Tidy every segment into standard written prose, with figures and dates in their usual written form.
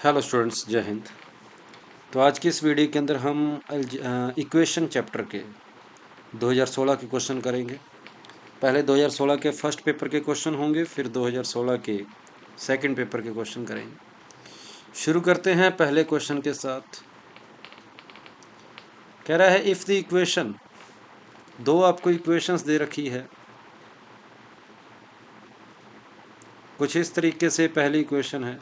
Hello students, जय हिंद। तो आज की इस वीडियो के अंदर हम इक्वेशन चैप्टर के 2016 के क्वेश्चन करेंगे। पहले 2016 के फर्स्ट पेपर के क्वेश्चन होंगे, फिर 2016 के सेकंड पेपर के क्वेश्चन करेंगे। शुरू करते हैं पहले क्वेश्चन के साथ। कह रहा है इफ़ द इक्वेशन, दो आपको इक्वेशंस दे रखी है कुछ इस तरीके से। पहली इक्वेशन है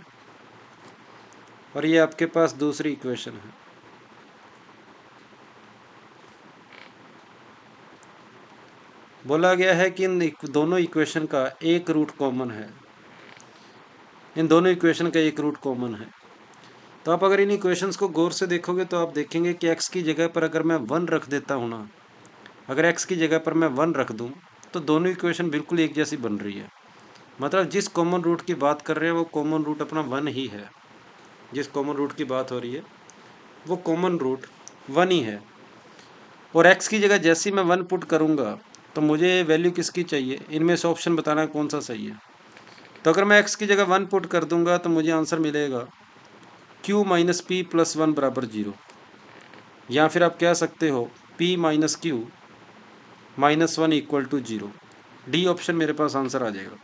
और ये आपके पास दूसरी इक्वेशन है। बोला गया है कि इन दोनों इक्वेशन का एक रूट कॉमन है। इन दोनों इक्वेशन का एक रूट कॉमन है। तो आप अगर इन इक्वेशंस को गौर से देखोगे तो आप देखेंगे कि x की जगह पर अगर मैं 1 रख देता हूँ ना, अगर x की जगह पर मैं 1 रख दूँ तो दोनों इक्वेशन बिल्कुल एक जैसी बन रही है। मतलब जिस कॉमन रूट की बात कर रहे हैं वो कॉमन रूट अपना 1 ही है। जिस कॉमन रूट की बात हो रही है वो कॉमन रूट 1 ही है। और x की जगह जैसे ही मैं 1 पुट करूँगा तो मुझे वैल्यू किसकी चाहिए, इनमें से ऑप्शन बताना है कौन सा सही है। तो अगर मैं x की जगह 1 पुट कर दूंगा तो मुझे आंसर मिलेगा q माइनस पी प्लस 1 बराबर 0, या फिर आप कह सकते हो p minus Q minus 1 equal to 0। D option मेरे पास आंसर आ जाएगा।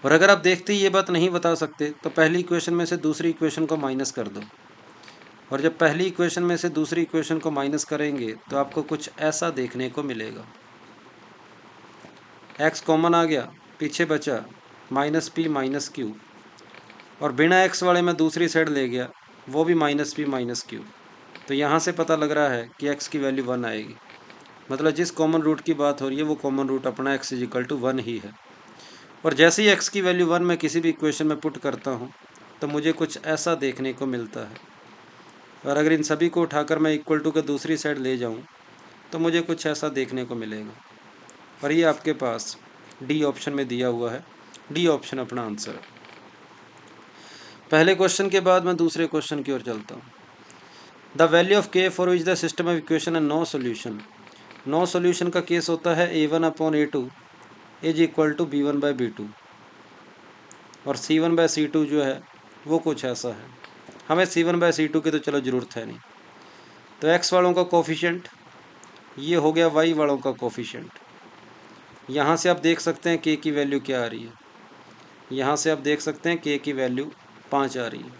और अगर आप देखते ही ये बात नहीं बता सकते तो पहली इक्वेशन में से दूसरी इक्वेशन को माइनस कर दो, और जब पहली इक्वेशन में से दूसरी इक्वेशन को माइनस करेंगे तो आपको कुछ ऐसा देखने को मिलेगा। x कॉमन आ गया, पीछे बचा माइनस पी माइनस क्यू, और बिना x वाले मैं दूसरी साइड ले गया, वो भी माइनस पी माइनस क्यू। तो यहाँ से पता लग रहा है कि x की वैल्यू 1 आएगी। मतलब जिस कॉमन रूट की बात हो रही है वो कॉमन रूट अपना x इज इक्वल टू 1 ही है। और जैसे ही x की वैल्यू 1 मैं किसी भी इक्वेशन में पुट करता हूँ तो मुझे कुछ ऐसा देखने को मिलता है। और अगर इन सभी को उठाकर मैं इक्वल टू के दूसरी साइड ले जाऊँ तो मुझे कुछ ऐसा देखने को मिलेगा। और ये आपके पास डी ऑप्शन में दिया हुआ है। डी ऑप्शन अपना आंसर है। पहले क्वेश्चन के बाद मैं दूसरे क्वेश्चन की ओर चलता हूँ। द वैल्यू ऑफ के for which the system of equation है नो सोल्यूशन। नो सोल्यूशन का केस होता है a1/a2 is equal to b1/b2, और c1/c2 जो है वो कुछ ऐसा है। हमें c1/c2 की तो चलो ज़रूरत है नहीं। तो x वालों का कोफिशिएंट ये हो गया, y वालों का कोफिशिएंट। यहाँ से आप देख सकते हैं k की वैल्यू क्या आ रही है। यहाँ से आप देख सकते हैं k की वैल्यू 5 आ रही है।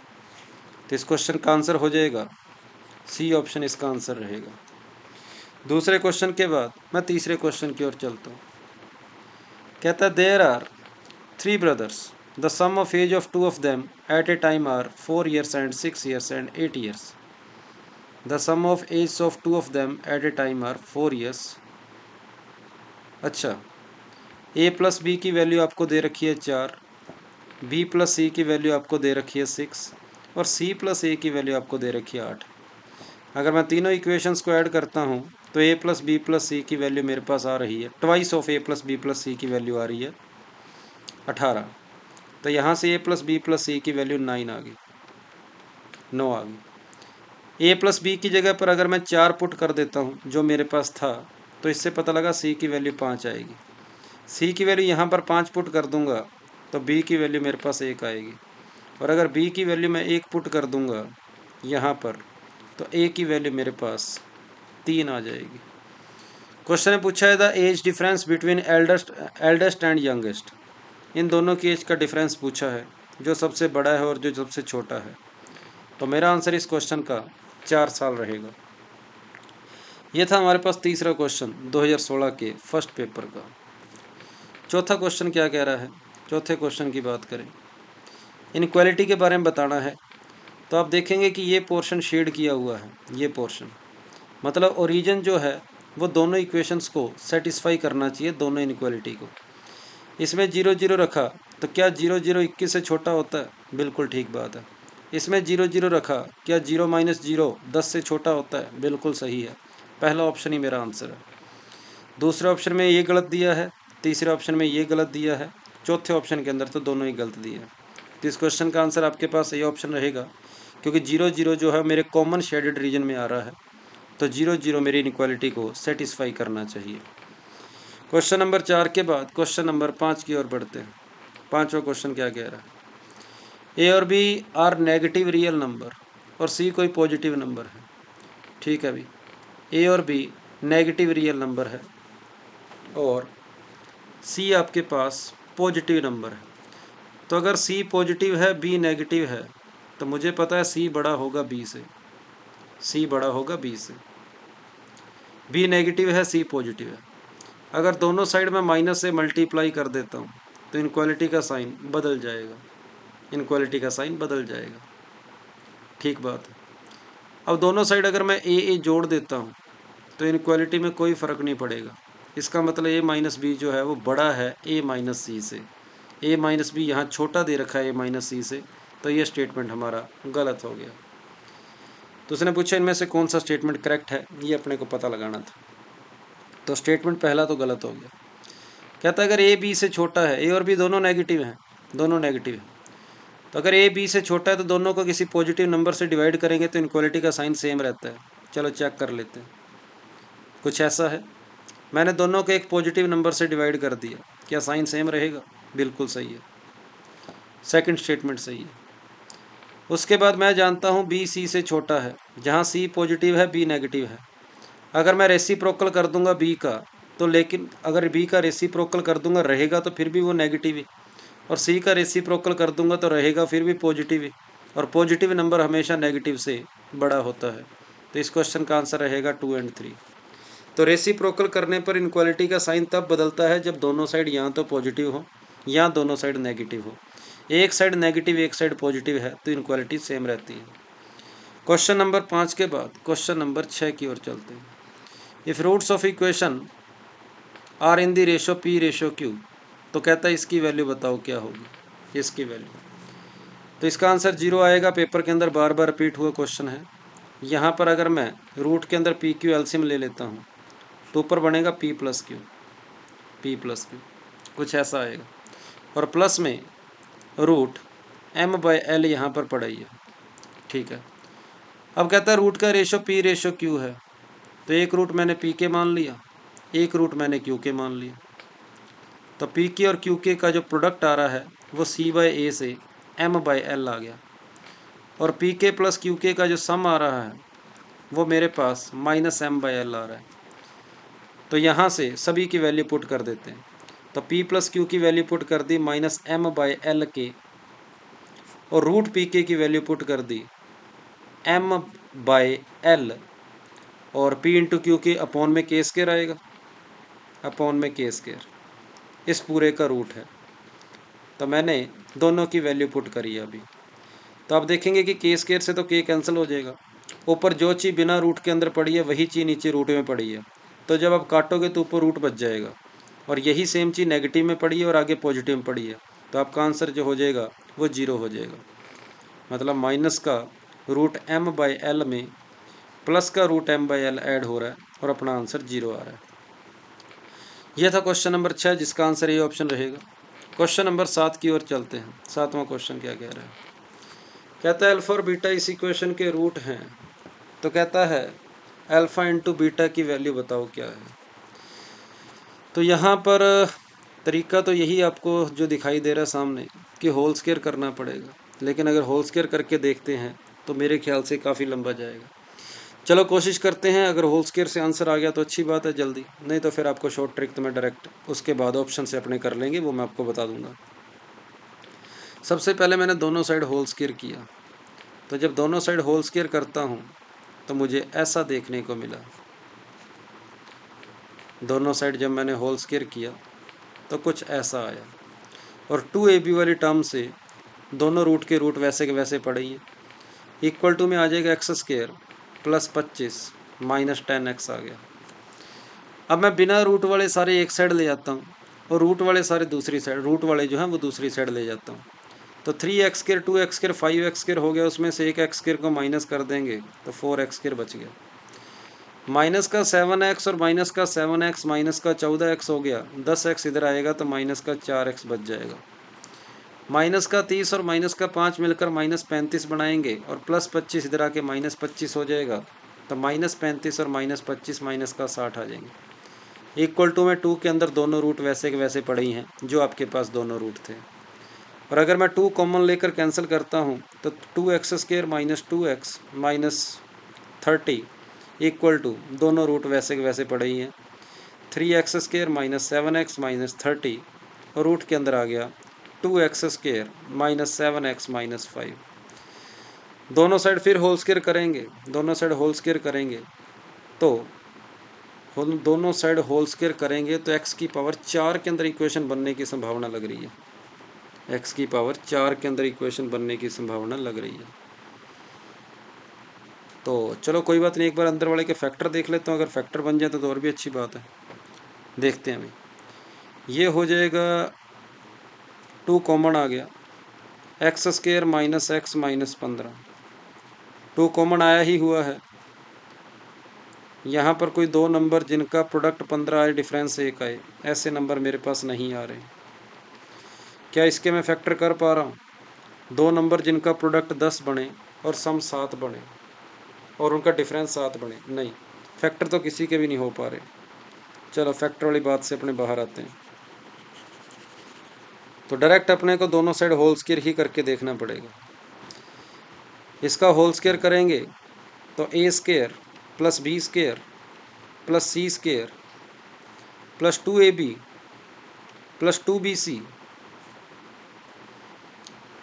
तो इस क्वेश्चन का आंसर हो जाएगा सी ऑप्शन, इसका आंसर रहेगा। दूसरे क्वेश्चन के बाद मैं तीसरे क्वेश्चन की ओर चलता हूँ। कहता है there are 3 brothers. The sum of age of 2 of them at a time are 4 years and 6 years and 8 years. The sum of age of 2 of them at a time are 4 years. अच्छा, a plus B की value आपको दे रखी है 4, b plus C की value आपको दे रखी है 6, और c प्लस ए की वैल्यू आपको दे रखी है 8। अगर मैं तीनों इक्वेशंस को ऐड करता हूँ तो a plus B plus C की वैल्यू मेरे पास आ रही है, twice of a plus B plus C की वैल्यू आ रही है 18। तो यहाँ से a plus B plus C की वैल्यू 9 आ गई, 9 आ गई। a प्लस बी की जगह पर अगर मैं 4 पुट कर देता हूँ जो मेरे पास था, तो इससे पता लगा c की वैल्यू 5 आएगी। c की वैल्यू यहाँ पर 5 पुट कर दूंगा तो b की वैल्यू मेरे पास 1 आएगी। और अगर b की वैल्यू मैं 1 पुट कर दूंगा यहाँ पर तो a की वैल्यू मेरे पास 3 आ जाएगी। क्वेश्चन में पूछा है the age difference between eldest and youngest. इन दोनों की एज का डिफरेंस पूछा है, जो सबसे बड़ा है और जो सबसे छोटा है। तो मेरा आंसर इस क्वेश्चन का 4 साल रहेगा। यह था हमारे पास तीसरा क्वेश्चन 2016 के फर्स्ट पेपर का। चौथा क्वेश्चन क्या कह रहा है, चौथे क्वेश्चन की बात करें, इनक्वालिटी के बारे में बताना है। तो आप देखेंगे कि ये पोर्शन शेड किया हुआ है। ये पोर्शन मतलब ओरिजिन जो है वो दोनों इक्वेशंस को सेटिस्फाई करना चाहिए, दोनों इनक्वालिटी को। इसमें 0 0 रखा तो क्या 0 0 21 से छोटा होता है? बिल्कुल ठीक बात है। इसमें 0 0 रखा, क्या 0 माइनस 0 10 से छोटा होता है? बिल्कुल सही है। पहला ऑप्शन ही मेरा आंसर है। दूसरे ऑप्शन में ये गलत दिया है, तीसरे ऑप्शन में ये गलत दिया है, चौथे ऑप्शन के अंदर तो दोनों ही गलत दिए हैं। तो इस क्वेश्चन का आंसर आपके पास ये ऑप्शन रहेगा, क्योंकि 0 0 जो है मेरे कॉमन शेडेड रीजन में आ रहा है, तो 0 0 मेरी इनक्वालिटी को सेटिस्फाई करना चाहिए। क्वेश्चन नंबर 4 के बाद क्वेश्चन नंबर 5 की ओर बढ़ते हैं। पांचवा क्वेश्चन क्या कह रहा है, ए और B are negative real number और सी कोई पॉजिटिव नंबर है। ठीक है भाई, ए और बी नेगेटिव रियल नंबर है और सी आपके पास पॉजिटिव नंबर है। तो अगर सी पॉजिटिव है बी नेगेटिव है तो मुझे पता है सी बड़ा होगा बी से, सी बड़ा होगा बी से। बी नेगेटिव है सी पॉजिटिव है। अगर दोनों साइड में माइनस से मल्टीप्लाई कर देता हूँ तो इनक्वालिटी का साइन बदल जाएगा, इनक्वालिटी का साइन बदल जाएगा। ठीक बात है। अब दोनों साइड अगर मैं ए जोड़ देता हूँ तो इनक्वालिटी में कोई फ़र्क नहीं पड़ेगा। इसका मतलब ए माइनस बी जो है वो बड़ा है ए माइनस सी से। ए माइनस बी यहाँ छोटा दे रखा है ए माइनस सी से, तो ये स्टेटमेंट हमारा गलत हो गया। तो उसने पूछा इनमें से कौन सा स्टेटमेंट करेक्ट है, ये अपने को पता लगाना था। तो स्टेटमेंट पहला तो गलत हो गया। कहता है अगर ए बी से छोटा है, ए और बी दोनों नेगेटिव हैं, दोनों नेगेटिव है, तो अगर ए बी से छोटा है तो दोनों को किसी पॉजिटिव नंबर से डिवाइड करेंगे तो इनक्वालिटी का साइन सेम रहता है। चलो चेक कर लेते हैं। कुछ ऐसा है, मैंने दोनों को एक पॉजिटिव नंबर से डिवाइड कर दिया, क्या साइन सेम रहेगा? बिल्कुल सही है, सेकंड स्टेटमेंट सही है। उसके बाद मैं जानता हूँ बी सी से छोटा है, जहाँ सी पॉजिटिव है बी नेगेटिव है। अगर मैं रेसिप्रोकल कर दूंगा बी का तो, लेकिन अगर बी का रेसिप्रोकल कर दूंगा रहेगा तो फिर भी वो नेगेटिव ही, और सी का रेसिप्रोकल कर दूंगा तो रहेगा फिर भी पॉजिटिव ही, और पॉजिटिव नंबर हमेशा नेगेटिव से बड़ा होता है। तो इस क्वेश्चन का आंसर रहेगा 2 और 3। तो रेसिप्रोकल करने पर इनक्वालिटी का साइन तब बदलता है जब दोनों साइड यहाँ तो पॉजिटिव हो या दोनों साइड नेगेटिव हो। एक साइड नेगेटिव एक साइड पॉजिटिव है तो इनक्वालिटी सेम रहती है। क्वेश्चन नंबर 5 के बाद क्वेश्चन नंबर 6 की ओर चलते हैं। If roots of equation are in the ratio P ratio Q, तो कहता है इसकी वैल्यू बताओ क्या होगी, इसकी वैल्यू। तो इसका आंसर 0 आएगा। पेपर के अंदर बार बार रिपीट हुआ क्वेश्चन है। यहाँ पर अगर मैं रूट के अंदर पी क्यू एलसीएम ले लेता हूँ तो ऊपर बनेगा P plus Q, P plus Q, कुछ ऐसा आएगा। और प्लस में रूट एम बाई एल यहाँ पर पड़ा ही है। ठीक है, अब कहता है रूट का रेशो पी रेशो क्यू है, तो एक रूट मैंने पी के मान लिया, एक रूट मैंने क्यू के मान लिया। तो पी के और क्यू के का जो प्रोडक्ट आ रहा है वो सी बाई ए से एम बाई एल आ गया, और पी के प्लस क्यू के का जो सम आ रहा है वो मेरे पास माइनस एम बाई एल आ रहा है। तो यहाँ से सभी की वैल्यू पुट कर देते हैं। तो p प्लस क्यू की वैल्यू पुट कर दी माइनस एम बाई एल के, और रूट पी के की वैल्यू पुट कर दी एम बाई एल, और p इंटू क्यू के अपॉन में के स्क्वायर आएगा, अपॉन में के स्क्वायर, इस पूरे का रूट है। तो मैंने दोनों की वैल्यू पुट करी है अभी। तो आप देखेंगे कि के स्क्वायर से तो के कैंसिल हो जाएगा, ऊपर जो चीज़ बिना रूट के अंदर पड़ी है वही चीज़ नीचे रूट में पड़ी है, तो जब आप काटोगे तो ऊपर रूट बच जाएगा, और यही सेम चीज़ नेगेटिव में पड़ी है और आगे पॉजिटिव में पड़ी है, तो आपका आंसर जो हो जाएगा वो 0 हो जाएगा। मतलब माइनस का रूट एम बाई एल में प्लस का root M by L add हो रहा है और अपना आंसर 0 आ रहा है। यह था क्वेश्चन नंबर 6 जिसका आंसर ये ऑप्शन रहेगा। क्वेश्चन नंबर 7 की ओर चलते हैं। 7वां क्वेश्चन क्या कह रहा है? कहता है अल्फा और बीटा इस इक्वेशन के रूट हैं, तो कहता है अल्फा इंटू बीटा की वैल्यू बताओ क्या है। तो यहाँ पर तरीका तो यही आपको जो दिखाई दे रहा है सामने कि होल स्क्वायर करना पड़ेगा, लेकिन अगर होल स्क्वायर करके देखते हैं तो मेरे ख्याल से काफ़ी लंबा जाएगा। चलो कोशिश करते हैं, अगर होल स्क्वायर से आंसर आ गया तो अच्छी बात है जल्दी, नहीं तो फिर आपको शॉर्ट ट्रिक तो मैं डायरेक्ट उसके बाद ऑप्शन से अपने कर लेंगे, वो मैं आपको बता दूंगा। सबसे पहले मैंने दोनों साइड होल स्क्वायर किया, तो जब दोनों साइड होल स्क्वायर करता हूँ तो मुझे ऐसा देखने को मिला। दोनों साइड जब मैंने होल स्क्वायर किया तो कुछ ऐसा आया, और 2ab वाली टर्म से दोनों रूट के रूट वैसे के वैसे पड़े हैं। इक्वल टू में आ जाएगा x square plus 25 minus 10x आ गया। अब मैं बिना रूट वाले सारे एक साइड ले जाता हूँ और रूट वाले सारे दूसरी साइड, रूट वाले जो हैं वो दूसरी साइड ले जाता हूँ। तो 3x square 2x square 5x square हो गया, उसमें से एक एक्स स्क्वायर को माइनस कर देंगे तो 4x स्क्वायर बच गया। माइनस का 7x और माइनस का 7x माइनस का 14x हो गया, 10x इधर आएगा तो माइनस का 4x बच जाएगा। माइनस का 30 और माइनस का 5 मिलकर माइनस 35 बनाएंगे, और प्लस 25 इधर आके माइनस 25 हो जाएगा, तो माइनस 35 और माइनस 25 माइनस का 60 आ जाएंगे। इक्वल टू में 2 के अंदर दोनों रूट वैसे के वैसे पड़े ही हैं जो आपके पास दोनों रूट थे। और अगर मैं 2 कॉमन लेकर कैंसिल करता हूँ तो 2x² minus 2x minus 30 equal to, दोनों रूट वैसे के वैसे पड़े ही हैं, 3x² माइनस 7x माइनस 30 और रूट के अंदर आ गया 2x² माइनस 7x माइनस 5। दोनों साइड फिर होल स्क्वायर करेंगे, दोनों साइड होल स्क्वायर करेंगे तो दोनों साइड होल स्क्वायर करेंगे तो x की पावर 4 के अंदर इक्वेशन बनने की संभावना लग रही है, x की पावर 4 के अंदर इक्वेशन बनने की संभावना लग रही है। तो चलो कोई बात नहीं, एक बार अंदर वाले के फैक्टर देख लेता हूँ, अगर फैक्टर बन जाए तो और भी अच्छी बात है। देखते हैं हमें, ये हो जाएगा 2 कॉमन आ गया, x² minus x minus 15, 2 common आया ही हुआ है। यहाँ पर कोई दो नंबर जिनका प्रोडक्ट 15 आए, डिफरेंस 1 आए, ऐसे नंबर मेरे पास नहीं आ रहे। क्या इसके मैं फैक्टर कर पा रहा हूँ? दो नंबर जिनका प्रोडक्ट 10 बने और सम 7 बने और उनका डिफरेंस 7 बने, नहीं, फैक्टर तो किसी के भी नहीं हो पा रहे। चलो फैक्टर वाली बात से अपने बाहर आते हैं। तो डायरेक्ट अपने को दोनों साइड होल स्क्वायर ही करके देखना पड़ेगा। इसका होल स्क्वायर करेंगे तो a² plus b² plus c² plus 2ab plus 2bc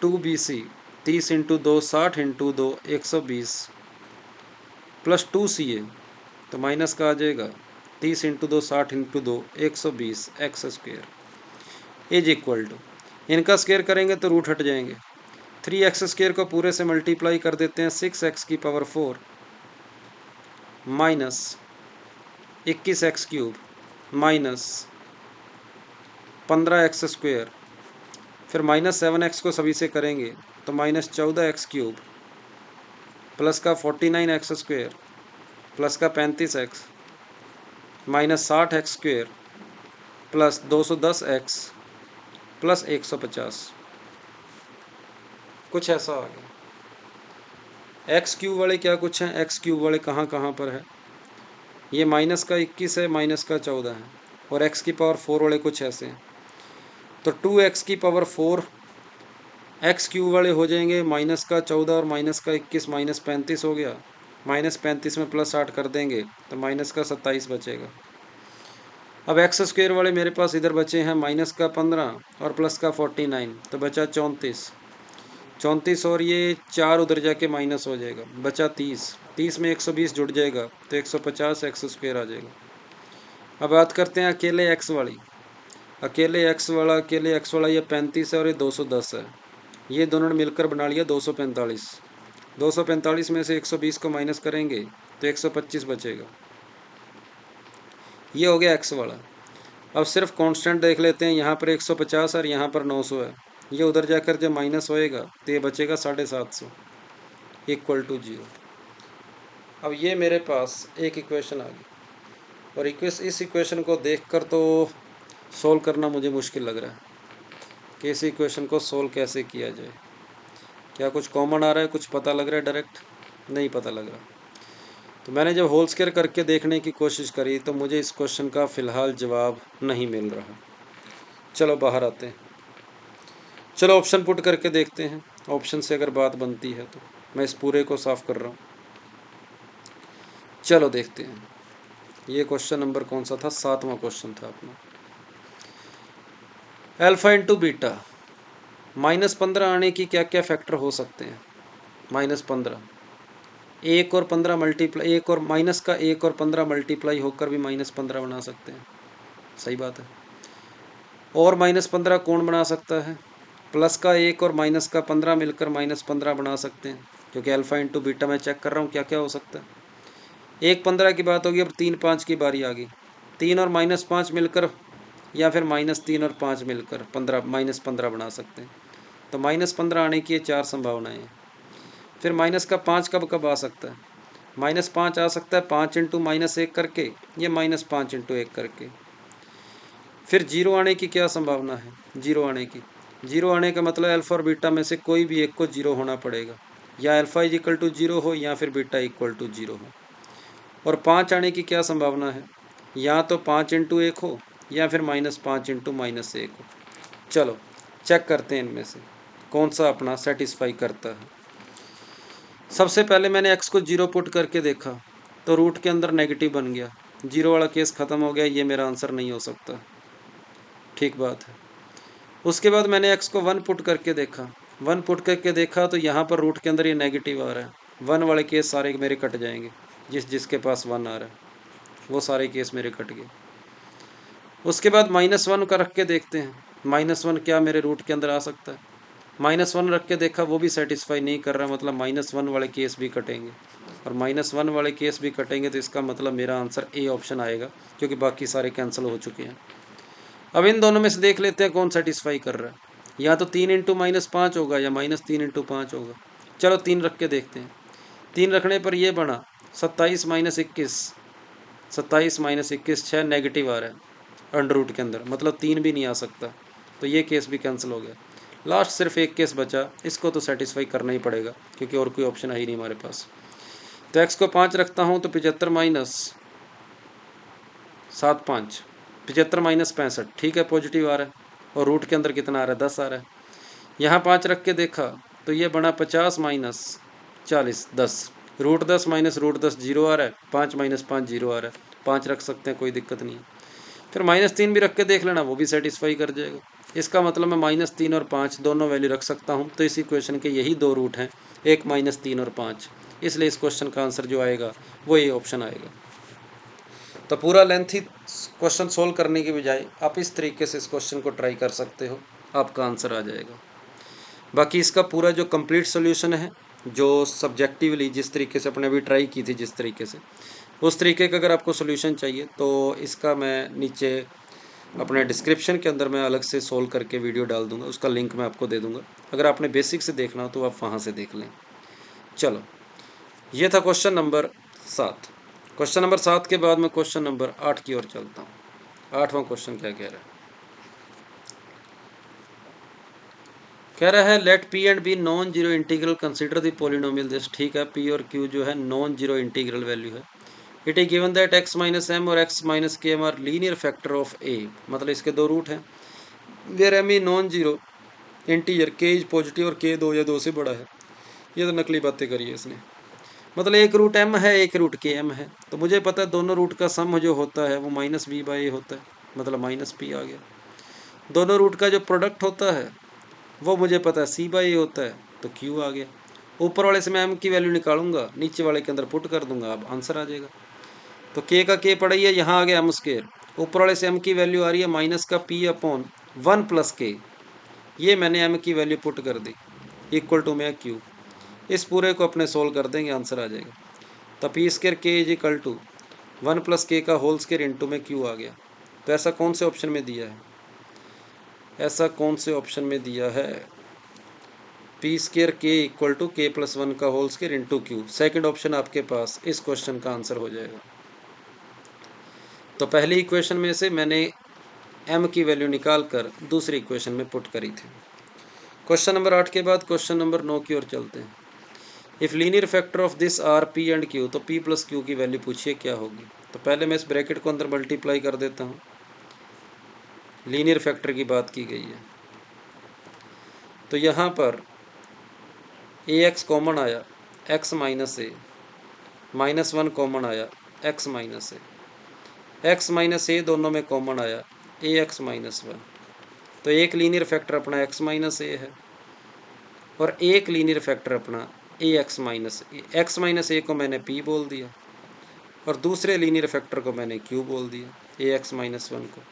30 into 2 60 into 2 120 plus 2ca, तो माइनस का आ जाएगा 30 into 2 60 into 2 120 x² is equal to, इनका स्क्वायर करेंगे तो रूट हट जाएंगे, 3x² को पूरे से मल्टीप्लाई कर देते हैं 6x की power 4 minus 21x³ minus 15x², फिर माइनस 7x को सभी से करेंगे तो माइनस 14x³ प्लस का 49x² प्लस का 35x minus 60x² plus 210x plus 150, कुछ ऐसा आ गया। x³ वाले क्या कुछ हैं, x³ वाले कहाँ कहाँ पर है, ये माइनस का 21 है, माइनस का 14 है, और x की पावर 4 वाले कुछ ऐसे हैं। तो 2x की पावर 4 x³ वाले हो जाएंगे माइनस का 14 और माइनस का 21 माइनस 35 हो गया, माइनस 35 में प्लस 8 कर देंगे तो माइनस का 27 बचेगा। अब x² वाले मेरे पास इधर बचे हैं माइनस का 15 और प्लस का 49, तो बचा 34 और ये 4 उधर जाके माइनस हो जाएगा, बचा 30 में 120 जुड़ जाएगा तो 150 x² आ जाएगा। अब बात करते हैं अकेले x वाली, अकेले x वाला ये 35 है और ये 210 है, ये दोनों ने मिलकर बना लिया 245। 245 में से 120 को माइनस करेंगे तो 125 बचेगा, ये हो गया x वाला। अब सिर्फ कांस्टेंट देख लेते हैं, यहाँ पर 150 और यहाँ पर 900 है, ये उधर जाकर जब माइनस होएगा तो ये बचेगा 750 इक्वल टू 0। अब ये मेरे पास एक इक्वेशन आ गई, और इस इक्वेशन को देखकर तो सोल्व करना मुझे मुश्किल लग रहा है कि इस इक्वेशन को सोल्व कैसे किया जाए। क्या कुछ कॉमन आ रहा है, कुछ पता लग रहा है, डायरेक्ट नहीं पता लग रहा। तो मैंने जब होल स्क्वायर करके देखने की कोशिश करी तो मुझे इस क्वेश्चन का फ़िलहाल जवाब नहीं मिल रहा। चलो बाहर आते हैं, चलो ऑप्शन पुट करके देखते हैं, ऑप्शन से अगर बात बनती है तो। मैं इस पूरे को साफ कर रहा हूँ, चलो देखते हैं। ये क्वेश्चन नंबर कौन सा था, 7वां क्वेश्चन था अपना। अल्फा इंटू बीटा, -15 आने की क्या क्या फैक्टर हो सकते हैं। -15, 1 और 15 मल्टीप्लाई, 1 और माइनस का 1 और 15 मल्टीप्लाई होकर भी -15 बना सकते हैं, सही बात है। और -15 कौन बना सकता है, प्लस का 1 और माइनस का 15 मिलकर -15 बना सकते हैं, क्योंकि अल्फा इंटू बीटा मैं चेक कर रहा हूँ क्या क्या हो सकता है। 1 15 की बात होगी, अब 3 5 की बारी आ गई, 3 और -5 मिलकर या फिर -3 और 5 मिलकर 15 -15 बना सकते हैं। तो -15 आने की ये 4 संभावनाएं हैं। फिर माइनस का 5 कब कब आ सकता है, -5 आ सकता है 5 इंटू -1 करके, या -5 इंटू 1 करके। फिर 0 आने की क्या संभावना है, 0 आने की, 0 आने का मतलब अल्फा और बीटा में से कोई भी एक को 0 होना पड़ेगा, या अल्फा इज इक्वल टू 0 हो या फिर बीटा इक्वल टू 0 हो। और 5 आने की क्या संभावना है, या तो 5 इंटू 1 हो या फिर -5 इंटू -1 हो। चलो चेक करते हैं इनमें से। कौन सा अपना सेटिस्फाई करता है। सबसे पहले मैंने x को 0 पुट करके देखा तो रूट के अंदर नेगेटिव बन गया, 0 वाला केस ख़त्म हो गया, ये मेरा आंसर नहीं हो सकता। ठीक बात है। उसके बाद मैंने x को 1 पुट करके देखा, 1 पुट करके देखा तो यहाँ पर रूट के अंदर ये नेगेटिव आ रहा है, 1 वाले केस सारे मेरे कट जाएंगे, जिसके पास 1 आ रहा है वो सारे केस मेरे कट गए। उसके बाद -1 का रख के देखते हैं, -1 क्या मेरे रूट के अंदर आ सकता है। -1 रख के देखा, वो भी सेटिस्फाई नहीं कर रहा, मतलब -1 वाले केस भी कटेंगे, और -1 वाले केस भी कटेंगे तो इसका मतलब मेरा आंसर ए ऑप्शन आएगा, क्योंकि बाकी सारे कैंसिल हो चुके हैं। अब इन दोनों में से देख लेते हैं कौन सेटिस्फाई कर रहा है, या तो 3 × -5 होगा या -3 × 5 होगा। चलो 3 रख के देखते हैं। 3 रखने पर ये बना 27 - 21, 27 - 21 6 नेगेटिव आ रहा है अंडर रूट के अंदर, मतलब 3 भी नहीं आ सकता, तो ये केस भी कैंसिल हो गया। लास्ट सिर्फ एक केस बचा, इसको तो सेटिस्फाई करना ही पड़ेगा क्योंकि और कोई ऑप्शन है ही नहीं हमारे पास। तो x को 5 रखता हूँ तो 75 - 7 5, 75 - 65, ठीक है, पॉजिटिव आ रहा है, और रूट के अंदर कितना आ रहा है, 10 आ रहा है। यहाँ 5 रख के देखा तो ये बना 50 - 40 10, रूट 10 - रूट 10 0 आ रहा है, 5 - 5 0 आ रहा है, 5 रख सकते हैं, कोई दिक्कत नहीं है। फिर -3 भी रख के देख लेना, वो भी सेटिस्फाई कर जाएगा। इसका मतलब मैं -3 और 5 दोनों वैल्यू रख सकता हूँ, तो इस इक्वेशन के यही दो रूट हैं, एक -3 और 5, इसलिए इस क्वेश्चन का आंसर जो आएगा वो ये ऑप्शन आएगा। तो पूरा लेंथी क्वेश्चन सोल्व करने की बजाय आप इस तरीके से इस क्वेश्चन को ट्राई कर सकते हो, आपका आंसर आ जाएगा। बाकी इसका पूरा जो कंप्लीट सोल्यूशन है, जो सब्जेक्टिवली जिस तरीके से अपने अभी ट्राई की थी, जिस तरीके से, उस तरीके का अगर आपको सोल्यूशन चाहिए तो इसका मैं नीचे अपने डिस्क्रिप्शन के अंदर मैं अलग से सोल्व करके वीडियो डाल दूंगा, उसका लिंक मैं आपको दे दूंगा। अगर आपने बेसिक से देखना हो तो आप वहाँ से देख लें। चलो, ये था क्वेश्चन नंबर 7। क्वेश्चन नंबर 7 के बाद मैं क्वेश्चन नंबर 8 की ओर चलता हूँ। 8वां क्वेश्चन क्या कह रहा है? कह रहा है let P and B non zero integral consider the polynomial this. ठीक है, पी और क्यू जो है नॉन जीरो इंटीग्रल वैल्यू है। It is given that x - m और x - k are linear factor of a, मतलब इसके दो रूट हैं, where m is non zero integer, k is positive और k 2 या 2 से बड़ा है। ये तो नकली बातें करी है इसने, मतलब एक रूट m है, एक रूट k m है, तो मुझे पता है दोनों रूट का सम जो होता है वो -b/a होता है, मतलब -p आ गया। दोनों रूट का जो प्रोडक्ट होता है वो मुझे पता है c/a होता है, तो q आ गया। ऊपर वाले से मैं m की वैल्यू निकालूंगा, नीचे वाले के अंदर पुट कर दूंगा, अब आंसर आ जाएगा। तो k का k पड़ा ही है, यहाँ आ गया m², ऊपर वाले से m की वैल्यू आ रही है माइनस का p/1 + k, ये मैंने m की वैल्यू पुट कर दी, इक्वल टू में q। इस पूरे को अपने सोल्व कर देंगे, आंसर आ जाएगा। तो p² k is equal to 1 + k का होल स्क्वायर इंटू में q आ गया। तो ऐसा कौन से ऑप्शन में दिया है, ऐसा कौन से ऑप्शन में दिया है? p² k equal to k + 1 का whole square into q, second option आपके पास इस क्वेश्चन का आंसर हो जाएगा। तो पहली इक्वेशन में से मैंने m की वैल्यू निकाल कर दूसरी इक्वेशन में पुट करी थी। क्वेश्चन नंबर 8 के बाद क्वेश्चन नंबर 9 की ओर चलते हैं। If linear factor of this are p and q, तो p + q की वैल्यू पूछिए क्या होगी। तो पहले मैं इस ब्रैकेट को अंदर मल्टीप्लाई कर देता हूँ, लीनियर फैक्टर की बात की गई है, तो यहाँ पर ax कॉमन आया, x - a, -1 कॉमन आया, x - a, x - a दोनों में कॉमन आया, ax - 1। तो एक लीनियर फैक्टर अपना x - a है और एक लीनियर फैक्टर अपना ax - a। x - a को मैंने p बोल दिया और दूसरे लीनियर फैक्टर को मैंने q बोल दिया, ax - 1 को।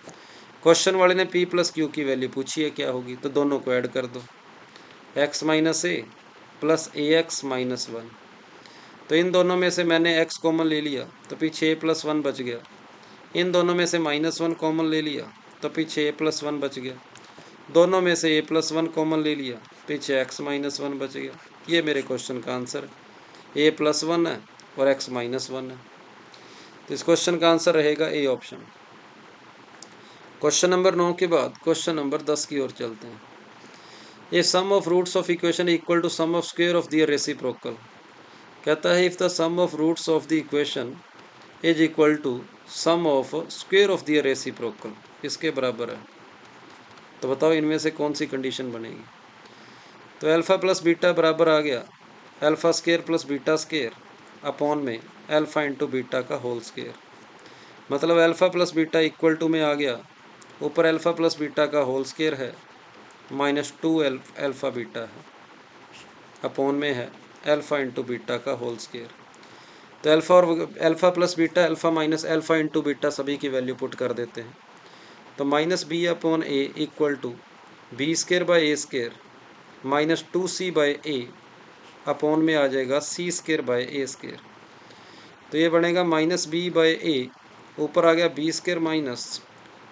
क्वेश्चन वाले ने p + q की वैल्यू पूछी है क्या होगी, तो दोनों को ऐड कर दो, x - a + ax - 1। तो इन दोनों में से मैंने x कॉमन ले लिया तो पीछे a + 1 बच गया, इन दोनों में से -1 कॉमन ले लिया तो पीछे a + 1 बच गया, दोनों में से a + 1 कॉमन ले लिया, पीछे x - 1 बच गया। ये मेरे क्वेश्चन का आंसर है, a + 1 है और x - 1 है, तो इस क्वेश्चन का आंसर रहेगा ए ऑप्शन। क्वेश्चन नंबर 9 के बाद क्वेश्चन नंबर 10 की ओर चलते हैं। ये sum of roots of equation equal to sum of square of the reciprocal. कहता है if the sum of roots of the equation is equal to sum of square of the reciprocal, इसके बराबर है, तो बताओ इनमें से कौन सी कंडीशन बनेगी। तो अल्फ़ा प्लस बीटा बराबर आ गया alpha square plus beta square upon में अल्फ़ा इंटू बीटा का होल स्केयर। मतलब alpha plus beta equal to में आ गया ऊपर अल्फ़ा प्लस बीटा का होल स्केयर है माइनस 2 अल्फ़ा बीटा है अपॉन में है अल्फ़ा इंटू बीटा का होल स्केयर। तो अल्फ़ा और alpha plus beta alpha minus alpha into beta सभी की वैल्यू पुट कर देते हैं। तो minus B upon A equal to B square by A square minus 2c by A upon में आ जाएगा C square by A square. तो ये बनेगा माइनस बी बाई ए, ऊपर आ गया बी स्केयर माइनस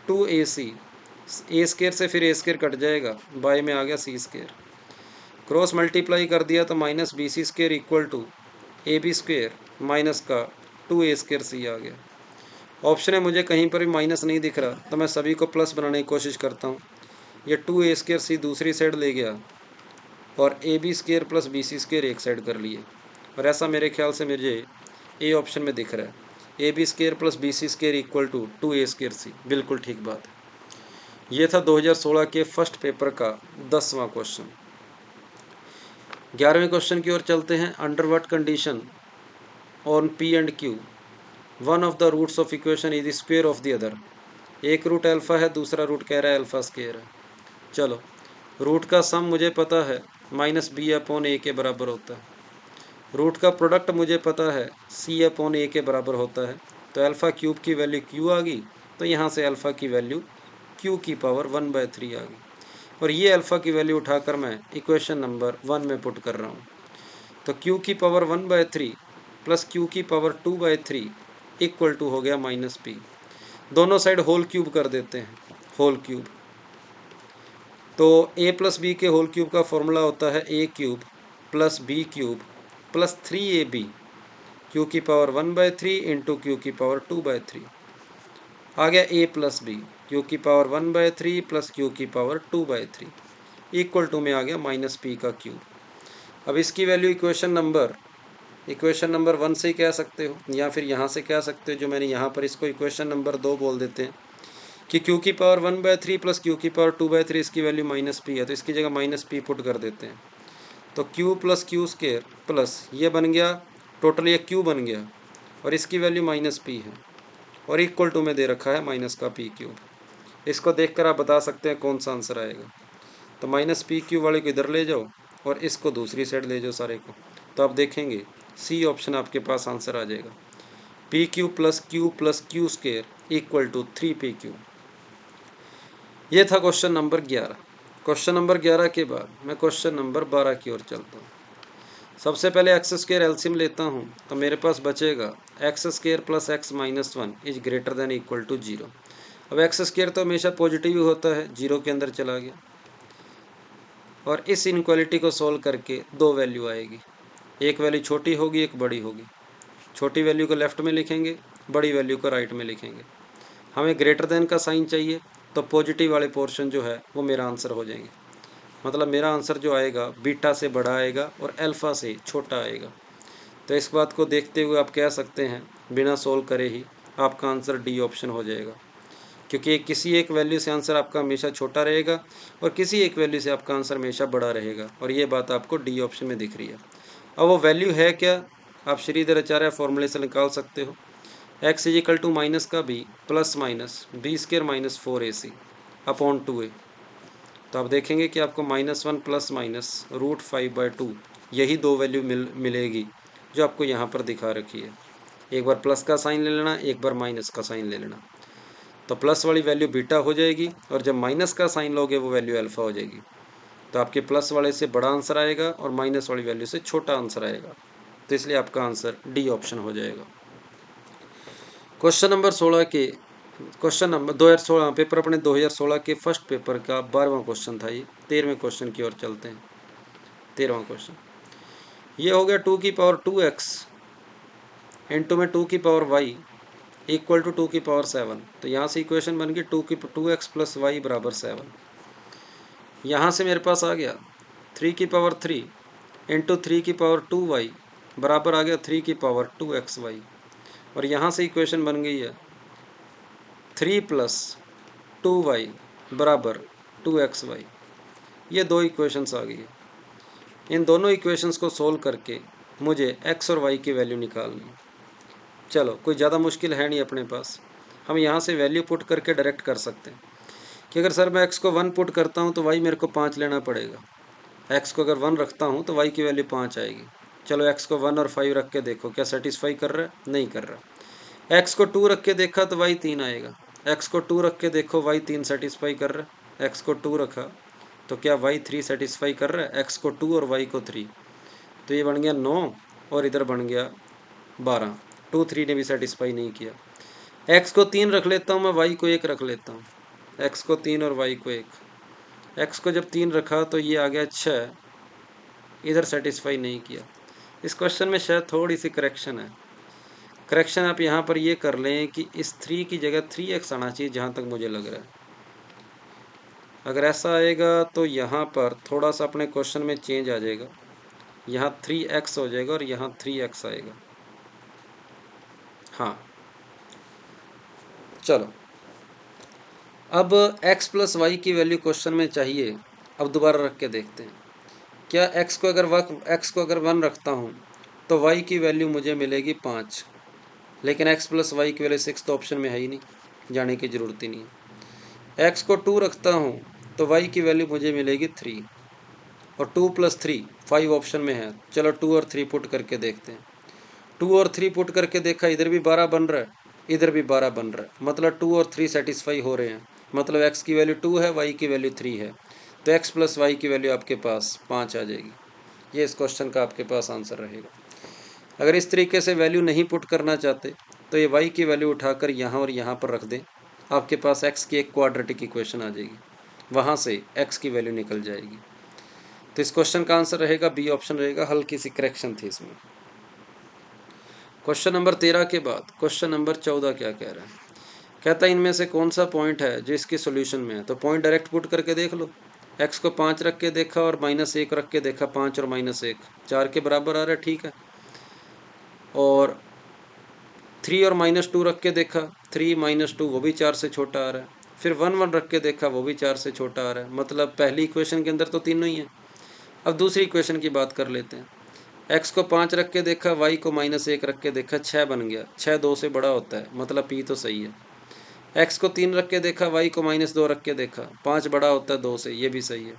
2ac, ए स्केयर से फिर ए स्केयर कट जाएगा, बाय में आ गया सी स्केयर, क्रॉस मल्टीप्लाई कर दिया तो minus B C square equal to A B square minus का 2a स्केयर सी आ गया। ऑप्शन में मुझे कहीं पर भी माइनस नहीं दिख रहा तो मैं सभी को प्लस बनाने की कोशिश करता हूँ। ये 2a स्केयर सी दूसरी साइड ले गया और A B square plus B C square एक साइड कर लिए, और ऐसा मेरे ख्याल से मुझे ए ऑप्शन में दिख रहा है। A B square plus B C square equal to 2a square C, बिल्कुल ठीक बात है। ये था 2016 के फर्स्ट पेपर का 10वां क्वेश्चन। 11वें क्वेश्चन की ओर चलते हैं। Under what condition on P and Q one of the roots of equation is the square of the other. एक रूट अल्फ़ा है, दूसरा रूट कह रहा है अल्फ़ा स्क्वायर है। चलो, रूट का सम मुझे पता है माइनस बी अपॉन ए के बराबर होता है, रूट का प्रोडक्ट मुझे पता है सी अपॉन ए के बराबर होता है। तो अल्फ़ा क्यूब की वैल्यू क्यू आ गई, तो यहाँ से अल्फ़ा की वैल्यू क्यू की पावर 1/3 आ गई, और ये अल्फ़ा की वैल्यू उठाकर मैं इक्वेशन नंबर 1 में पुट कर रहा हूँ। तो क्यू की पावर 1/3 प्लस क्यू की पावर 2/3 इक्वल टू हो गया माइनस पी। दोनों साइड होल क्यूब कर देते हैं, होल क्यूब। तो ए प्लस बी के होल क्यूब का फॉर्मूला होता है A cube plus B cube plus 3ab, Q की पावर 1/3 इंटू क्यू की पावर 2/3 आ गया ए प्लस बी, क्यू की पावर 1/3 प्लस क्यू की पावर 2/3 इक्वल टू में आ गया माइनस पी का क्यूब। अब इसकी वैल्यू इक्वेशन नंबर 1 से ही कह सकते हो, या फिर यहाँ से कह सकते हो, जो मैंने यहाँ पर इसको इक्वेशन नंबर 2 बोल देते हैं कि क्यू की पावर 1/3 प्लस क्यू की पावर 2/3 इसकी वैल्यू माइनस पी है, तो इसकी जगह माइनस पी पुट कर देते हैं। तो Q plus Q square plus ये बन गया, टोटल ये क्यू बन गया, और इसकी वैल्यू माइनस पी है, और इक्वल टू में दे रखा है माइनस का पी क्यूब। इसको देखकर आप बता सकते हैं कौन सा आंसर आएगा। तो माइनस पी क्यू वाले को इधर ले जाओ और इसको दूसरी साइड ले जाओ सारे को, तो आप देखेंगे सी ऑप्शन आपके पास आंसर आ जाएगा। P Q plus Q square equal to 3pq। ये था क्वेश्चन नंबर 11। क्वेश्चन नंबर 11 के बाद मैं क्वेश्चन नंबर 12 की ओर चलता हूँ। सबसे पहले एक्स स्केयर एलसीएम लेता हूँ, तो मेरे पास बचेगा X square plus X minus 1 is greater than equal to 0। अब एक्स स्केयर तो हमेशा पॉजिटिव ही होता है, 0 के अंदर चला गया, और इस इनक्वालिटी को सोल्व करके दो वैल्यू आएगी, एक वैल्यू छोटी होगी एक बड़ी होगी। छोटी वैल्यू को लेफ्ट में लिखेंगे, बड़ी वैल्यू को राइट में लिखेंगे। हमें ग्रेटर देन का साइन चाहिए, तो पॉजिटिव वाले पोर्शन जो है वो मेरा आंसर हो जाएंगे। मतलब मेरा आंसर जो आएगा बीटा से बड़ा आएगा और अल्फ़ा से छोटा आएगा। तो इस बात को देखते हुए आप कह सकते हैं बिना सोल्व करे ही आपका आंसर डी ऑप्शन हो जाएगा, क्योंकि किसी एक वैल्यू से आंसर आपका हमेशा छोटा रहेगा और किसी एक वैल्यू से आपका आंसर हमेशा बड़ा रहेगा, और ये बात आपको डी ऑप्शन में दिख रही है। अब वो वैल्यू है क्या, आप श्रीधर आचार्य फॉर्मूले से निकाल सकते हो। X is equal to minus का B plus minus B square minus 4ac upon 2a। तो आप देखेंगे कि आपको -1 प्लस माइनस √5/2 यही दो वैल्यू मिलेगी जो आपको यहाँ पर दिखा रखी है। एक बार प्लस का साइन ले लेना, एक बार माइनस का साइन ले लेना, तो प्लस वाली वैल्यू बीटा हो जाएगी, और जब माइनस का साइन लोगे वो वैल्यू अल्फ़ा हो जाएगी। तो आपके प्लस वाले से बड़ा आंसर आएगा और माइनस वाली वैल्यू से छोटा आंसर आएगा, तो इसलिए आपका आंसर डी ऑप्शन हो जाएगा। क्वेश्चन नंबर 2016 पेपर अपने 2016 के फर्स्ट पेपर का 12वां क्वेश्चन था। ये 13वें क्वेश्चन की ओर चलते हैं। 13वां क्वेश्चन ये हो गया 2 की पावर 2x इंटू में 2 की पावर y इक्वल टू 2 की पावर 7। तो यहाँ से इक्वेशन बन गई 2x प्लस वाई बराबर 7। यहाँ से मेरे पास आ गया 3 की पावर 3 इंटू 3 की पावर 2y बराबर आ गया 3 की पावर 2xy, और यहाँ से इक्वेशन बन गई है 3 प्लस 2y बराबर 2xy। ये दो इक्वेशंस आ गई है। इन दोनों इक्वेशंस को सोल्व करके मुझे x और y की वैल्यू निकालनी है। चलो, कोई ज़्यादा मुश्किल है नहीं अपने पास, हम यहाँ से वैल्यू पुट करके डायरेक्ट कर सकते हैं कि अगर सर मैं x को 1 पुट करता हूँ तो y मेरे को 5 लेना पड़ेगा। x को अगर 1 रखता हूँ तो y की वैल्यू 5 आएगी। चलो x को 1 और 5 रख के देखो क्या सेटिस्फाई कर रहा है? नहीं कर रहा। x को 2 रख के देखा तो y 3 आएगा। x को 2 रख के देखो y 3 सेटिस्फाई कर रहा है। x को 2 रखा तो क्या y 3 सेटिस्फाई कर रहा है? x को 2 और y को 3, तो ये बन गया 9 और इधर बन गया 12। 2 3 ने भी सेटिस्फाई नहीं किया। x को 3 रख लेता हूँ मैं, y को 1 रख लेता हूँ। x को 3 और y को 1। x को जब 3 रखा तो ये आ गया 6, इधर सेटिस्फाई नहीं किया। इस क्वेश्चन में शायद थोड़ी सी करेक्शन है। करेक्शन आप यहाँ पर ये कर लें कि इस 3 की जगह 3x आना चाहिए, जहाँ तक मुझे लग रहा है। अगर ऐसा आएगा तो यहाँ पर थोड़ा सा अपने क्वेश्चन में चेंज आ जाएगा, यहाँ 3x हो जाएगा और यहाँ 3x आएगा। हाँ, चलो अब x प्लस वाई की वैल्यू क्वेश्चन में चाहिए। अब दोबारा रख के देखते हैं क्या x को अगर 1 रखता हूँ तो y की वैल्यू मुझे मिलेगी 5, लेकिन x प्लस वाई की वैल्यू 6 तो ऑप्शन में है ही नहीं, जाने की ज़रूरत ही नहीं है। x को 2 रखता हूँ तो y की वैल्यू मुझे मिलेगी 3, और 2 प्लस 3 5 ऑप्शन में है। चलो 2 और 3 पुट करके देखते हैं। 2 और 3 पुट करके देखा, इधर भी 12 बन रहा है, इधर भी 12 बन रहा है, मतलब 2 और 3 सेटिस्फाई हो रहे हैं। मतलब x की वैल्यू 2 है, y की वैल्यू 3 है, तो x प्लस वाई की वैल्यू आपके पास 5 आ जाएगी। ये इस क्वेश्चन का आपके पास आंसर रहेगा। अगर इस तरीके से वैल्यू नहीं पुट करना चाहते तो ये y की वैल्यू उठाकर यहाँ और यहाँ पर रख दें, आपके पास x की एक क्वाड्रेटिक इक्वेशन आ जाएगी, वहाँ से x की वैल्यू निकल जाएगी। तो इस क्वेश्चन का आंसर रहेगा बी ऑप्शन रहेगा। हल्की सी करेक्शन थी इसमें। क्वेश्चन नंबर 13 के बाद क्वेश्चन नंबर 14 क्या कह रहा है? कहता है इनमें से कौन सा पॉइंट है जो इसकी सोल्यूशन में है। तो पॉइंट डायरेक्ट पुट करके देख लो। x को 5 रख के देखा और -1 रख के देखा, 5 और -1 4 के बराबर आ रहा है, ठीक है। और 3 और -2 रख के देखा, 3 -2 वो भी 4 से छोटा आ रहा है। फिर 1 1 रख के देखा, वो भी 4 से छोटा आ रहा है। मतलब पहली इक्वेशन के अंदर तो तीनों ही है। अब दूसरी इक्वेशन की बात कर लेते हैं। x को 5 रख के देखा, y को -1 रख के देखा, 6 बन गया। 6 2 से बड़ा होता है, मतलब p तो सही है। x को 3 रख के देखा, y को -2 रख के देखा, 5 बड़ा होता है 2 से, ये भी सही है।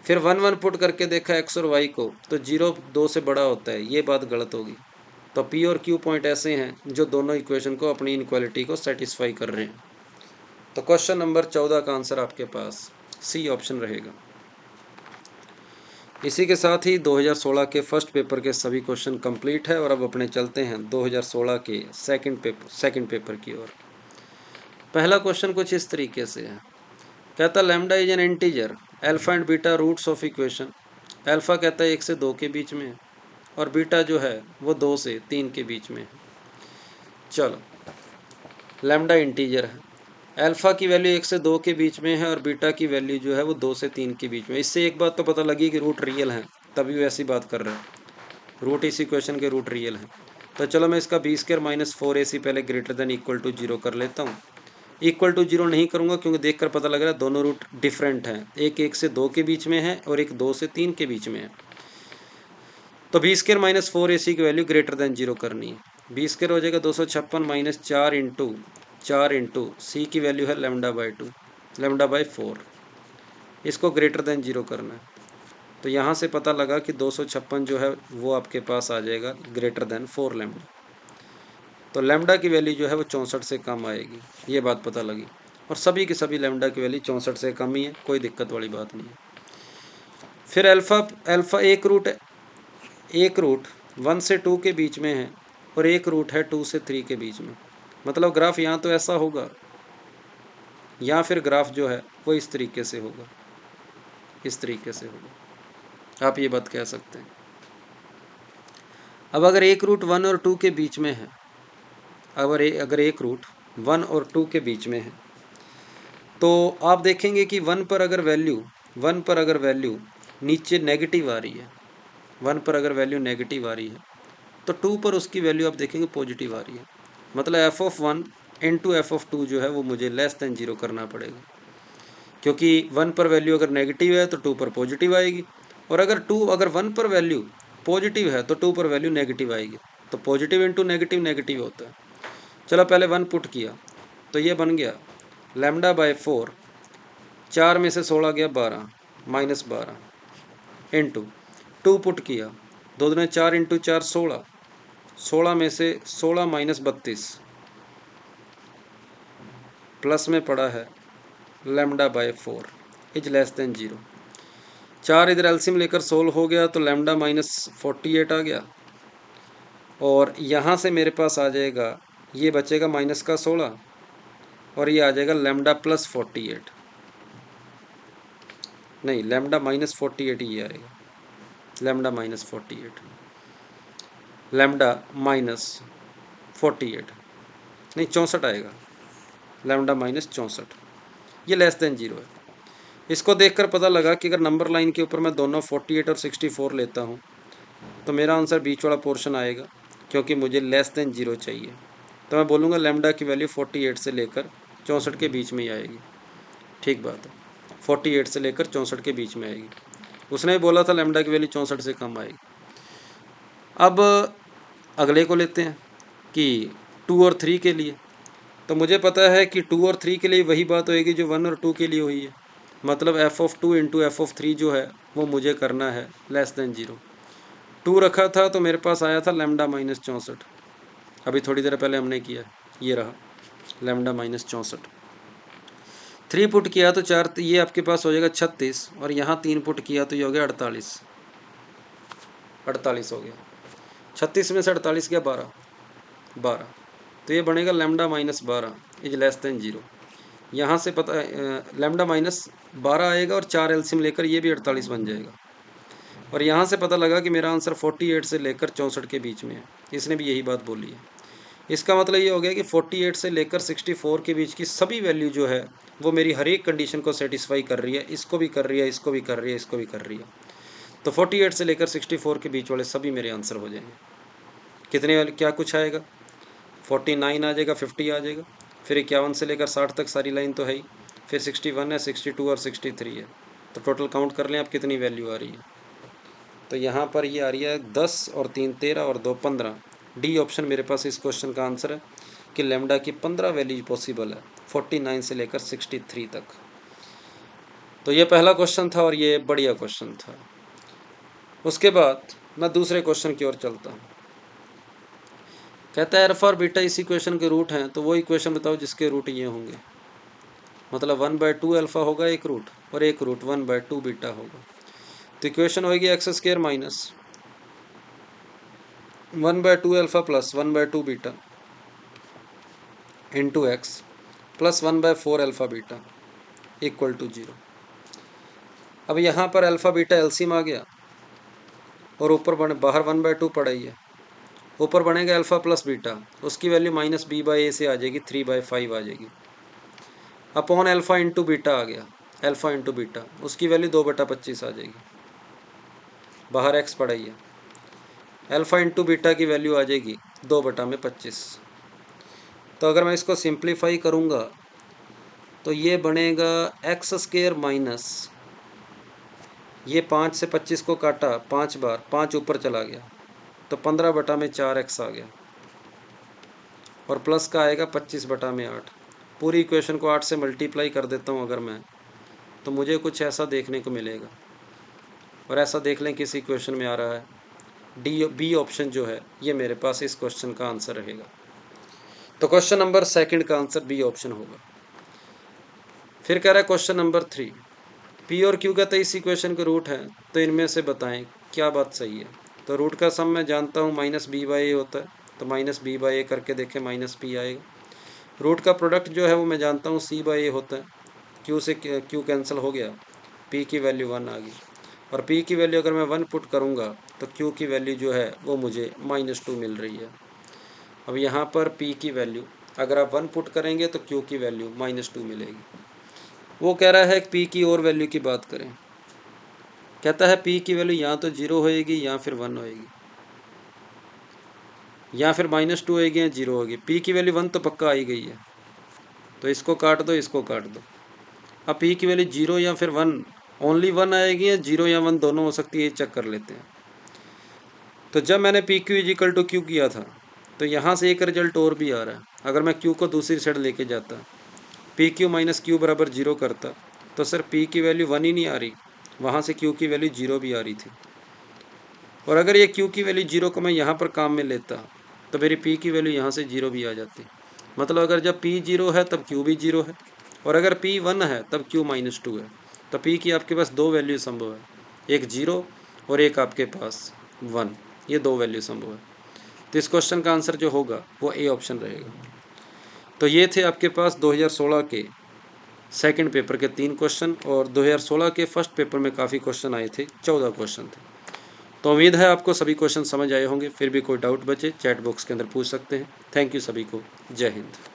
फिर 1 1 पुट करके देखा x और y को, तो 0 2 से बड़ा होता है, ये बात गलत होगी। तो p और q पॉइंट ऐसे हैं जो दोनों इक्वेशन को अपनी इनक्वालिटी को सेटिस्फाई कर रहे हैं। तो क्वेश्चन नंबर 14 का आंसर आपके पास सी ऑप्शन रहेगा। इसी के साथ ही 2016 के फर्स्ट पेपर के सभी क्वेश्चन कंप्लीट है और अब अपने चलते हैं 2016 के सेकंड पेपर की ओर। पहला क्वेश्चन कुछ इस तरीके से है। कहता lambda is an integer, alpha and beta roots of equation. Alpha कहता है 1 से 2 के बीच में है और बीटा जो है वो 2 से 3 के बीच में है। चलो, लैम्डा इंटीजर है, अल्फा की वैल्यू 1 से 2 के बीच में है और बीटा की वैल्यू जो है वो 2 से 3 के बीच में। इससे एक बात तो पता लगी कि रूट रियल है, तभी वैसी बात कर रहे हैं। रूट इस इक्वेशन के रूट रियल है। तो चलो मैं इसका b² - 4ac पहले ग्रेटर देन इक्वल टू 0 कर लेता हूँ। इक्वल टू 0 नहीं करूँगा क्योंकि देखकर पता लग रहा है दोनों रूट डिफरेंट हैं। एक 1 से 2 के बीच में है और एक 2 से 3 के बीच में है। तो b² - 4ac की वैल्यू ग्रेटर देन 0 करनी है। b² हो जाएगा 256 - 4 इंटू c की वैल्यू है λ/2, λ/4। इसको ग्रेटर देन 0 करना है। तो यहाँ से पता लगा कि 256 जो है वो आपके पास आ जाएगा ग्रेटर देन 4 लैम्डा। तो लैम्डा की वैल्यू जो है वो 64 से कम आएगी, ये बात पता लगी। और सभी की सभी लैम्डा की वैल्यू 64 से कम ही है, कोई दिक्कत वाली बात नहीं है। फिर अल्फ़ा एक रूट 1 से 2 के बीच में है और एक रूट है 2 से 3 के बीच में। मतलब ग्राफ यहाँ तो ऐसा होगा, या फिर ग्राफ जो है वो इस तरीके से होगा, इस तरीके से होगा, आप ये बात कह सकते हैं। अब अगर एक रूट 1 और 2 के बीच में है, अगर एक रूट 1 और 2 के बीच में है, तो आप देखेंगे कि 1 पर अगर वैल्यू नीचे नेगेटिव आ रही है, 1 पर अगर वैल्यू नेगेटिव आ रही है तो 2 पर उसकी वैल्यू आप देखेंगे पॉजिटिव आ रही है। मतलब f(1) इंटू f(2) जो है वो मुझे लेस देन 0 करना पड़ेगा, क्योंकि 1 पर वैल्यू अगर नेगेटिव है तो 2 पर पॉजिटिव आएगी और अगर 1 पर वैल्यू पॉजिटिव है तो 2 पर वैल्यू नेगेटिव आएगी। तो पॉजिटिव इंटू नेगेटिव नेगेटिव होता है। चलो पहले 1 पुट किया तो ये बन गया λ/4, 4 में से 16 गया 12 -12 इंटू 2 पुट किया, 2 दूनी 4 इंटू 4 16, 16 में से 16 -32 प्लस में पड़ा है λ/4 इज लेस देन 0। 4 इधर एल्सियम लेकर सोल्व हो गया तो λ-48 आ गया, और यहाँ से मेरे पास आ जाएगा, ये बचेगा माइनस का 16 और ये आ जाएगा λ+48, नहीं λ-48 ही आएगा, λ-48 नहीं 64 आएगा, λ-64, ये लेस देन 0 है। इसको देखकर पता लगा कि अगर नंबर लाइन के ऊपर मैं दोनों 48 और 64 लेता हूँ तो मेरा आंसर बीच वाला पोर्शन आएगा, क्योंकि मुझे लेस देन 0 चाहिए। तो मैं बोलूँगा लैम्डा की वैल्यू 48 से लेकर 64 के बीच में ही आएगी। ठीक बात है, 48 से लेकर 64 के बीच में आएगी। उसने भी बोला था लैम्डा की वैल्यू 64 से कम आएगी। अब अगले को लेते हैं कि 2 और 3 के लिए। तो मुझे पता है कि 2 और 3 के लिए वही बात होएगी जो 1 और 2 के लिए हुई है, मतलब f(2) इंटू f(3) जो है वो मुझे करना है लेस देन 0। 2 रखा था तो मेरे पास आया था λ-64, अभी थोड़ी देर पहले हमने किया, ये रहा λ-64। 3 पुट किया तो 4, ये आपके पास हो जाएगा 36, और यहाँ 3 पुट किया तो ये हो गया 48 हो गया। 36 में से 48 गया 12, तो ये बनेगा λ-12 इज लेस देन 0। यहाँ से पता λ-12 आएगा और 4 एल्सियम लेकर ये भी 48 बन जाएगा, और यहाँ से पता लगा कि मेरा आंसर 48 से लेकर 64 के बीच में है। इसने भी यही बात बोली है। इसका मतलब ये हो गया कि 48 से लेकर 64 के बीच की सभी वैल्यू जो है वो मेरी हर एक कंडीशन को सेटिस्फाई कर रही है, इसको भी कर रही है, इसको भी कर रही है, इसको भी कर रही है। तो 48 से लेकर 64 के बीच वाले सभी मेरे आंसर हो जाएंगे। कितने वाले क्या कुछ आएगा, 49 आ जाएगा, 50 आ जाएगा, फिर 51 से लेकर 60 तक सारी लाइन तो है ही, फिर 61 है, 62 और 63 है। तो टोटल काउंट कर लें आप कितनी वैल्यू आ रही है। तो यहाँ पर ये आ रही है 10 और 3 13 और 2 15। डी ऑप्शन मेरे पास इस क्वेश्चन का आंसर है कि लैम्डा की 15 वैल्यू पॉसिबल है 49 से लेकर 63 तक। तो ये पहला क्वेश्चन था और ये बढ़िया क्वेश्चन था। उसके बाद मैं दूसरे क्वेश्चन की ओर चलता हूँ। कहता है अल्फा और बीटा इस इक्वेशन के रूट हैं, तो वो इक्वेशन बताओ जिसके रूट ये होंगे। मतलब 1/2 अल्फा होगा एक रूट, और एक रूट 1/2 बीटा होगा। तो इक्वेशन होगी x² minus 1/2 alpha plus 1/2 beta into x plus 1/4 alpha beta equal to 0। अब यहाँ पर अल्फा बीटा एलसीएम आ गया और ऊपर बाहर 1/2 पड़ा ही है, ऊपर बनेगा अल्फा प्लस बीटा, उसकी वैल्यू -b/a से आ जाएगी, 3/5 आ जाएगी, अपॉन अल्फा इंटू बीटा आ गया, अल्फा इंटू बीटा उसकी वैल्यू 2/25 आ जाएगी, बाहर x पड़ा ही है, अल्फा इंटू बीटा की वैल्यू आ जाएगी 2/25। तो अगर मैं इसको सिंप्लीफाई करूँगा तो ये बनेगा x² माइनस, ये 5 से 25 को काटा 5 बार, 5 ऊपर चला गया तो 15/4x आ गया, और प्लस का आएगा 25/8। पूरी इक्वेशन को 8 से मल्टीप्लाई कर देता हूँ अगर मैं, तो मुझे कुछ ऐसा देखने को मिलेगा। और ऐसा देख लें किस इक्वेशन में आ रहा है, बी ऑप्शन जो है ये मेरे पास इस क्वेश्चन का आंसर रहेगा। तो क्वेश्चन नंबर 2 का आंसर बी ऑप्शन होगा। फिर कह रहा है क्वेश्चन नंबर 3, पी और क्यू का 23 इक्वेशन के रूट हैं, तो इनमें से बताएं क्या बात सही है। तो रूट का सम मैं जानता हूँ -b/a होता है, तो -b/a करके देखें -p आएगा। रूट का प्रोडक्ट जो है वो मैं जानता हूँ c/a होता है, q से q कैंसिल हो गया, p की वैल्यू 1 आ गई, और p की वैल्यू अगर मैं 1 पुट करूँगा तो q की वैल्यू जो है वो मुझे -2 मिल रही है। अब यहाँ पर p की वैल्यू अगर आप 1 पुट करेंगे तो q की वैल्यू -2 मिलेगी। वो कह रहा है कि p की और वैल्यू की बात करें। कहता है p की वैल्यू या तो 0 होएगी या फिर 1 होएगी, या फिर -2 होएगी या 0 होगी। p की वैल्यू 1 तो पक्का आई गई है, तो इसको काट दो, इसको काट दो। अब p की वैल्यू 0 या फिर 1 ओनली 1 आएगी या 0 या 1 दोनों हो सकती है, ये चेक कर लेते हैं। तो जब मैंने p q is equal to q किया था तो यहाँ से एक रिजल्ट और भी आ रहा है। अगर मैं क्यू को दूसरी साइड लेके जाता, पी क्यू माइनस क्यू बराबर 0 करता, तो सर पी की वैल्यू 1 ही नहीं आ रही, वहाँ से क्यू की वैल्यू 0 भी आ रही थी। और अगर ये क्यू की वैल्यू 0 को मैं यहाँ पर काम में लेता तो मेरी पी की वैल्यू यहाँ से 0 भी आ जाती। मतलब अगर जब पी 0 है तब क्यू भी 0 है, और अगर पी 1 है तब क्यू माइनस 2 है। तो पी की आपके पास दो वैल्यू संभव है, एक 0 और एक आपके पास 1, ये दो वैल्यू संभव है। तो इस क्वेश्चन का आंसर जो होगा वो ए ऑप्शन रहेगा। तो ये थे आपके पास 2016 के सेकंड पेपर के 3 क्वेश्चन, और 2016 के फर्स्ट पेपर में काफ़ी क्वेश्चन आए थे, 14 क्वेश्चन थे। तो उम्मीद है आपको सभी क्वेश्चन समझ आए होंगे। फिर भी कोई डाउट बचे चैट बॉक्स के अंदर पूछ सकते हैं। थैंक यू सभी को। जय हिंद।